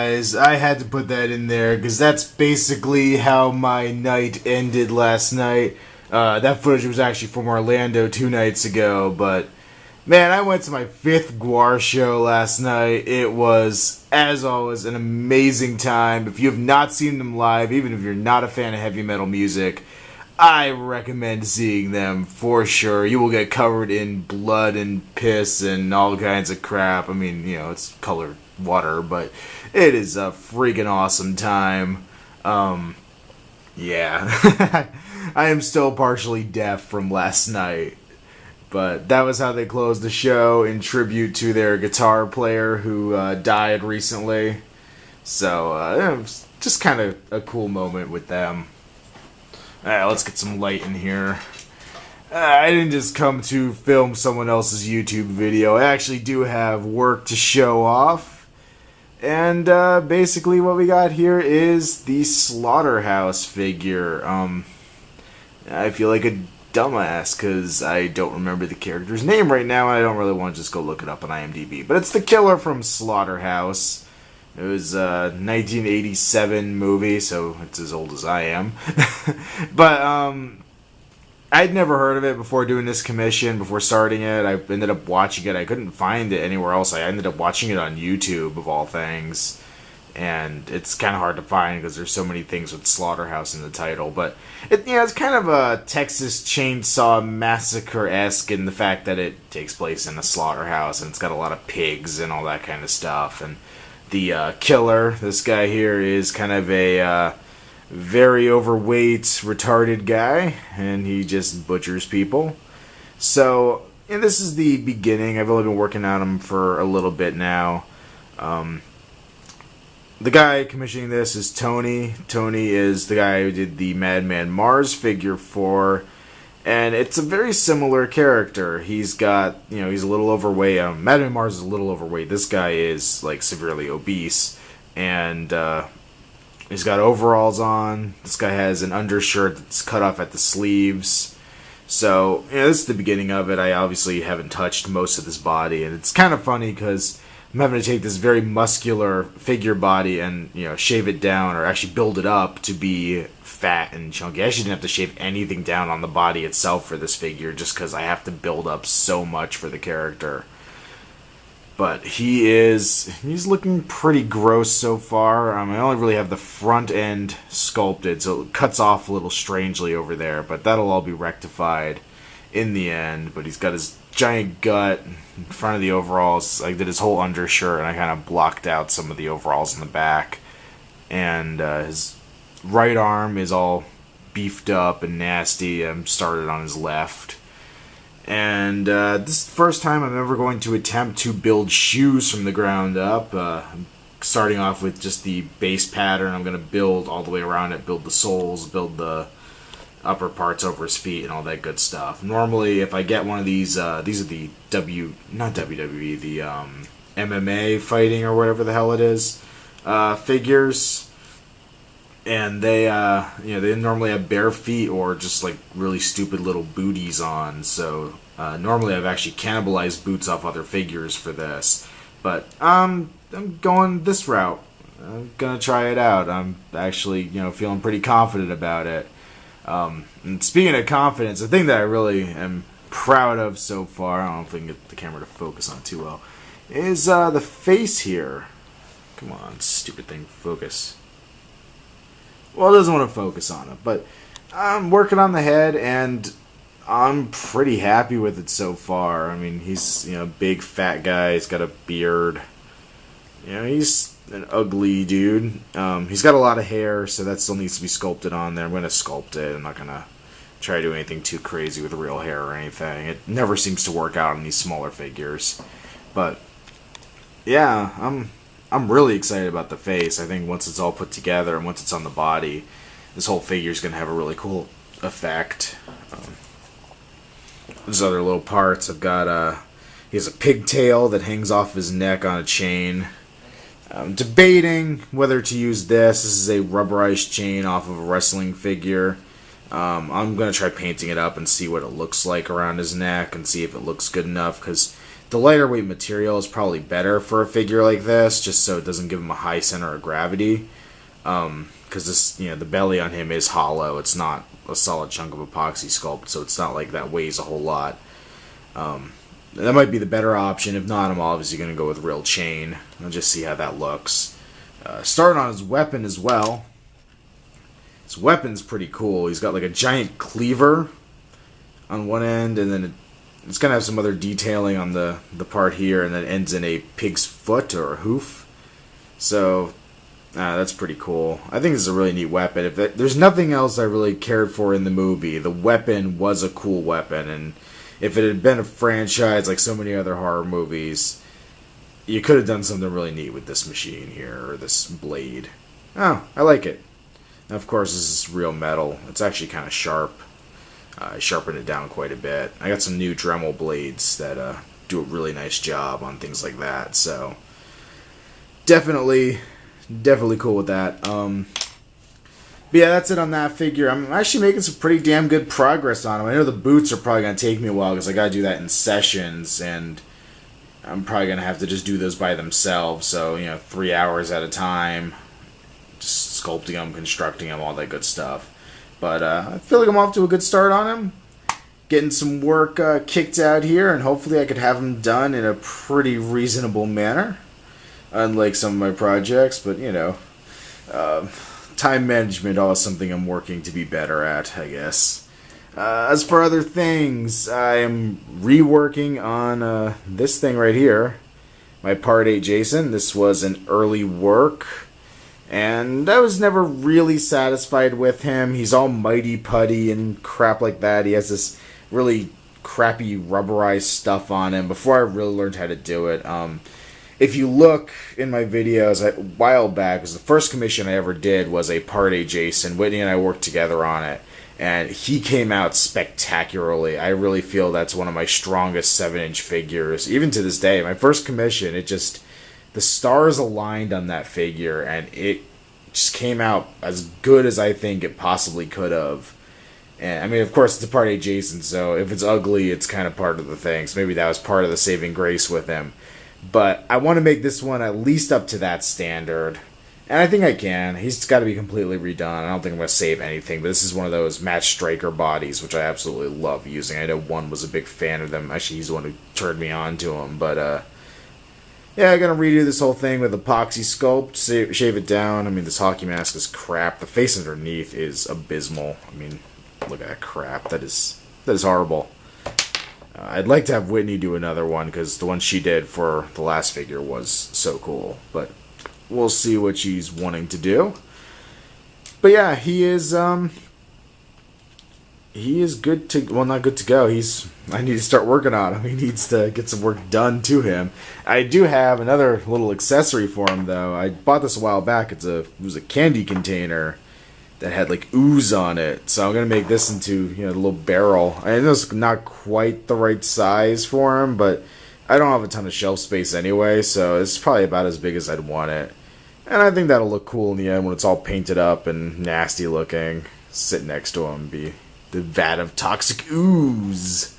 guys. I had to put that in there because that's basically how my night ended last night. That footage was actually from Orlando 2 nights ago, but man, I went to my 5th GWAR show last night. It was, as always, an amazing time. If you have not seen them live, even if you're not a fan of heavy metal music, I recommend seeing them for sure. You will get covered in blood and piss and all kinds of crap. I mean, you know, it's colored water, but it is a freaking awesome time. Yeah. I am still partially deaf from last night. But that was how they closed the show in tribute to their guitar player who died recently. So it was just kind of a cool moment with them. Alright, let's get some light in here. I didn't just come to film someone else's YouTube video. I actually do have work to show off. And basically what we got here is the Slaughterhouse figure. I feel like a dumbass because I don't remember the character's name right now, and I don't really want to just go look it up on IMDb. But it's the killer from Slaughterhouse. It was a 1987 movie, so it's as old as I am. But I'd never heard of it before doing this commission, before starting it. I ended up watching it. I couldn't find it anywhere else. I ended up watching it on YouTube, of all things. And it's kind of hard to find because there's so many things with Slaughterhouse in the title. But it's kind of a Texas Chainsaw Massacre-esque in the fact that it takes place in a slaughterhouse and it's got a lot of pigs and all that kind of stuff. And the killer, this guy here, is kind of a very overweight, retarded guy, and he just butchers people. So, this is the beginning. I've only been working on him for a little bit now. The guy commissioning this is Tony. Tony is the guy who did the Madman Mars figure for, and it's a very similar character. He's got, he's a little overweight. Madman Mars is a little overweight. This guy is, like, severely obese, and he's got overalls on. This guy has an undershirt that's cut off at the sleeves. So, this is the beginning of it. I obviously haven't touched most of this body, and it's kind of funny because I'm having to take this very muscular figure body and, shave it down, or actually build it up to be fat and chunky. I actually didn't have to shave anything down on the body itself for this figure, just because I have to build up so much for the character. But he's looking pretty gross so far. I only really have the front end sculpted, so it cuts off a little strangely over there, but that'll all be rectified in the end. But he's got his giant gut in front of the overalls. I did his whole undershirt, and I kind of blocked out some of the overalls in the back. And his right arm is all beefed up and nasty. I'm started on his left. And this is the first time I'm ever going to attempt to build shoes from the ground up. I'm starting off with just the base pattern. I'm going to build all the way around it, build the soles, build the upper parts over his feet and all that good stuff. Normally, if I get one of these are the not WWE, the MMA fighting or whatever the hell it is, figures, and they they normally have bare feet or just like really stupid little booties on. So normally I've actually cannibalized boots off other figures for this, but I'm going this route. I'm gonna try it out. I'm actually feeling pretty confident about it. And speaking of confidence, the thing that I really am proud of so far, I don't know if I can get the camera to focus on it too well, is the face here. Come on, stupid thing, focus. Well, it doesn't want to focus on it, but I'm working on the head, and I'm pretty happy with it so far. I mean, he's a big fat guy, he's got a beard. He's an ugly dude. He's got a lot of hair, so that still needs to be sculpted on there. I'm going to sculpt it. I'm not going to try to do anything too crazy with real hair or anything. It never seems to work out on these smaller figures. But yeah, I'm really excited about the face. I think once it's all put together and once it's on the body, this whole figure is going to have a really cool effect. There's other little parts. I've got he has a pigtail that hangs off his neck on a chain. I'm debating whether to use this. This is a rubberized chain off of a wrestling figure. I'm going to try painting it up and see what it looks like around his neck and see if it looks good enough, because The lighter weight material is probably better for a figure like this, just so it doesn't give him a high center of gravity. Because this, the belly on him is hollow. It's not a solid chunk of epoxy sculpt, so it's not like that weighs a whole lot. That might be the better option. If not, I'm obviously going to go with real chain. I'll just see how that looks. Starting on his weapon as well. His weapon's pretty cool. He's got like a giant cleaver on one end, and then it's going to have some other detailing on the part here, and then it ends in a pig's foot or a hoof. So that's pretty cool. I think this is a really neat weapon. If there's nothing else I really cared for in the movie, the weapon was a cool weapon, and if it had been a franchise like so many other horror movies, you could have done something really neat with this machine here, or this blade. Oh, I like it. Now, of course, this is real metal. It's actually kind of sharp. I sharpened it down quite a bit. I got some new Dremel blades that do a really nice job on things like that, so definitely cool with that. But yeah, that's it on that figure. I'm actually making some pretty damn good progress on him. I know the boots are probably going to take me a while because I got to do that in sessions, and I'm probably going to have to just do those by themselves. So, 3 hours at a time, just sculpting them, constructing them, all that good stuff. But I feel like I'm off to a good start on him. Getting some work kicked out here, and hopefully I could have him done in a pretty reasonable manner. Unlike some of my projects, but, time management is something I'm working to be better at, I guess. As for other things, I am reworking on this thing right here, my Part 8 Jason. This was an early work, and I was never really satisfied with him. He's all mighty putty and crap like that. He has this really crappy rubberized stuff on him before I really learned how to do it. If you look in my videos a while back, because the first commission I ever did was a Part 8 Jason. Whitney and I worked together on it, and he came out spectacularly. I really feel that's one of my strongest 7-inch figures. Even to this day, my first commission, the stars aligned on that figure, and it just came out as good as I think it possibly could have. And I mean, of course, it's a Part 8 Jason, so if it's ugly, it's kind of part of the thing. So maybe that was part of the saving grace with him. But I want to make this one at least up to that standard. And I think I can. He's got to be completely redone. I don't think I'm going to save anything. But this is one of those Match Striker bodies, which I absolutely love using. I know one was a big fan of them. Actually, he's the one who turned me on to them. But, yeah, I'm going to redo this whole thing with epoxy sculpt. Shave it down. I mean, this hockey mask is crap. The face underneath is abysmal. I mean, look at that crap. That is horrible. I'd like to have Whitney do another one, because the one she did for the last figure was so cool. But we'll see what she's wanting to do. But yeah, he is good to, well, not good to go. I need to start working on him. He needs to get some work done to him. I do have another little accessory for him, though. I bought this a while back. It was a candy container that had like ooze on it, so I'm gonna make this into a little barrel. I know it's not quite the right size for him, but I don't have a ton of shelf space anyway, so it's probably about as big as I'd want it. And I think that'll look cool in the end when it's all painted up and nasty looking. Sit next to him, be the vat of toxic ooze.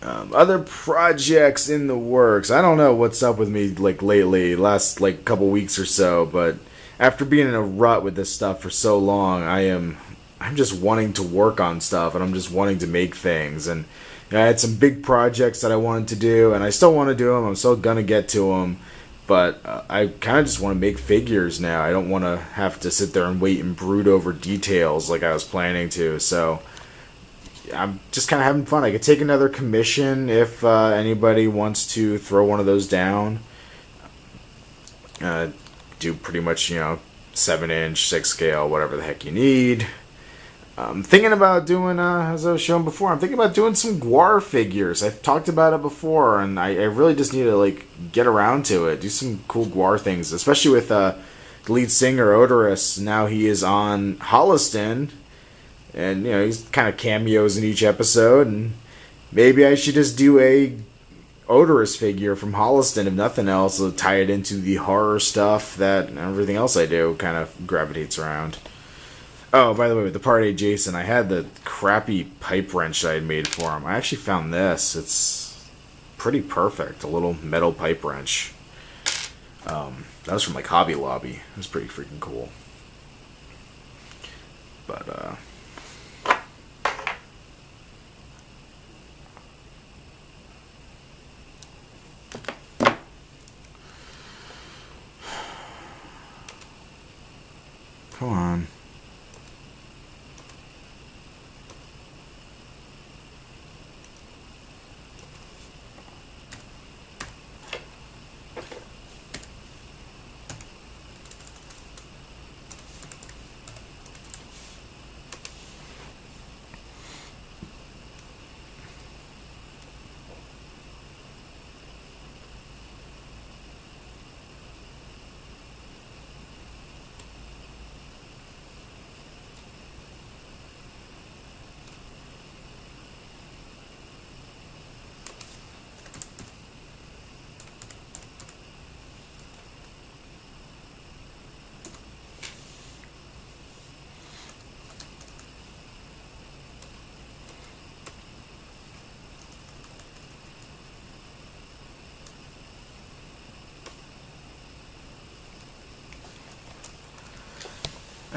Other projects in the works. I don't know what's up with me like lately, last like couple weeks or so, but after being in a rut with this stuff for so long, I'm just wanting to work on stuff, and I'm just wanting to make things. And I had some big projects that I wanted to do, and I still want to do them. I'm still gonna get to them, but I kind of just want to make figures now. I don't want to have to sit there and wait and brood over details like I was planning to. So I'm just kind of having fun. I could take another commission if anybody wants to throw one of those down. Do pretty much, 7-inch, 6 scale, whatever the heck you need. I'm thinking about doing, as I was showing before, I'm thinking about doing some GWAR figures. I've talked about it before, and I really just need to, get around to it. Do some cool GWAR things, especially with the lead singer, Odorous. Now he is on Holliston, and, he's kind of cameos in each episode, and maybe I should just do a Odorous figure from Holliston, if nothing else, to tie it into the horror stuff that everything else I do kind of gravitates around. Oh, by the way, with the Part 8 Jason, I had the crappy pipe wrench that I had made for him. I actually found this. It's pretty perfect. A little metal pipe wrench. That was from like Hobby Lobby. It was pretty freaking cool. But come on.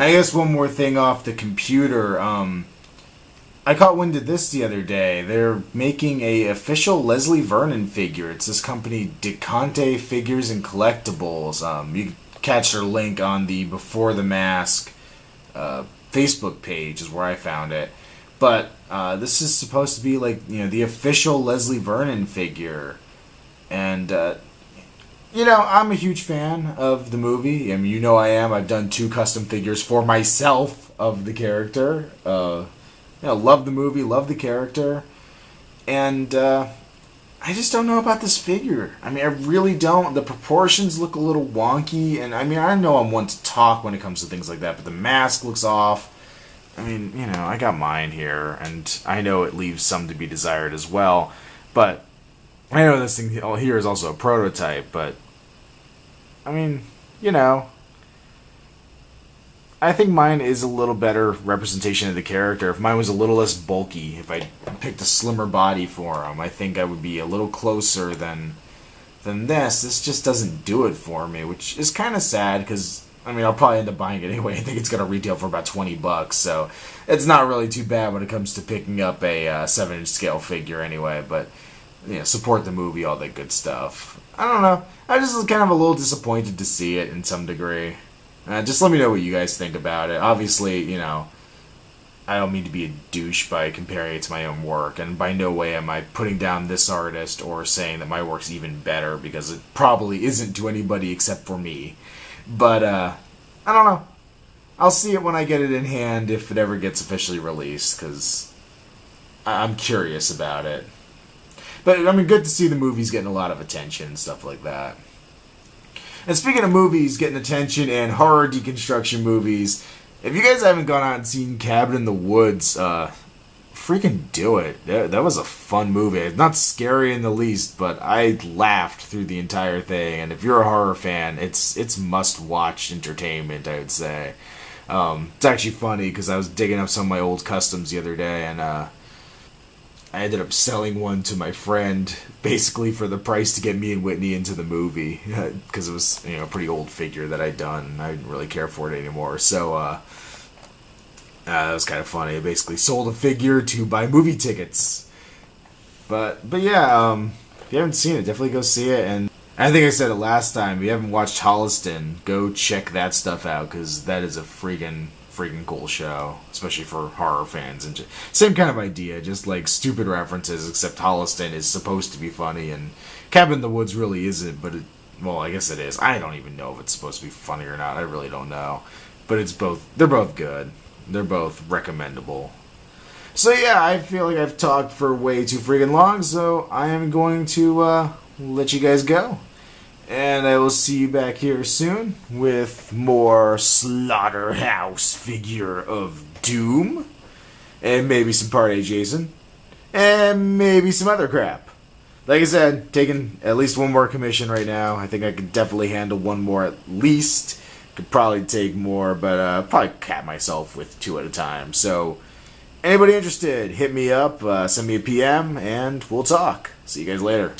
I guess one more thing off the computer. I caught wind of this the other day. They're making a official Leslie Vernon figure. It's this company, Deconte Figures and Collectibles. You can catch their link on the Before the Mask Facebook page is where I found it. But this is supposed to be like, the official Leslie Vernon figure. And I'm a huge fan of the movie. I mean, I am. I've done 2 custom figures for myself of the character. Love the movie, love the character. And I just don't know about this figure. I mean, I really don't. The proportions look a little wonky. And I mean, I know I'm one to talk when it comes to things like that, but the mask looks off. I mean, I got mine here, and I know it leaves some to be desired as well. But I know this thing here is also a prototype, but I mean, I think mine is a little better representation of the character. If mine was a little less bulky, if I picked a slimmer body for him, I think I would be a little closer than this. This just doesn't do it for me, which is kind of sad because, I mean, I'll probably end up buying it anyway. I think it's going to retail for about $20, so it's not really too bad when it comes to picking up a 7-inch scale figure anyway, but support the movie, all that good stuff. I don't know. I just was kind of a little disappointed to see it in some degree. Just let me know what you guys think about it. Obviously, I don't mean to be a douche by comparing it to my own work, and by no way am I putting down this artist or saying that my work's even better, because it probably isn't to anybody except for me. But, I don't know. I'll see it when I get it in hand, if it ever gets officially released, because I'm curious about it. But, I mean, good to see the movie's getting a lot of attention and stuff like that. And speaking of movies getting attention and horror deconstruction movies, if you guys haven't gone out and seen Cabin in the Woods, freaking do it. That was a fun movie. It's not scary in the least, but I laughed through the entire thing. And if you're a horror fan, it's must-watch entertainment, I would say. It's actually funny because I was digging up some of my old customs the other day, and I ended up selling one to my friend, basically for the price to get me and Whitney into the movie, because it was a pretty old figure that I'd done, and I didn't really care for it anymore. So that was kind of funny. I basically sold a figure to buy movie tickets. But yeah, if you haven't seen it, definitely go see it. And I think I said it last time. If you haven't watched Holliston, go check that stuff out, because that is a freaking cool show, especially for horror fans. And same kind of idea, just like stupid references, except Holliston is supposed to be funny and Cabin in the Woods really isn't, but well, I guess it is. I don't even know if it's supposed to be funny or not. I really don't know. But they're both good. They're both recommendable. So yeah, I feel like I've talked for way too freaking long, so I am going to let you guys go. And I will see you back here soon with more Slaughterhouse Figure of Doom. And maybe some Part 8 Jason. And maybe some other crap. Like I said, taking at least one more commission right now. I think I could definitely handle one more at least. Could probably take more, but probably cap myself with 2 at a time. So, anybody interested, hit me up, send me a PM, and we'll talk. See you guys later.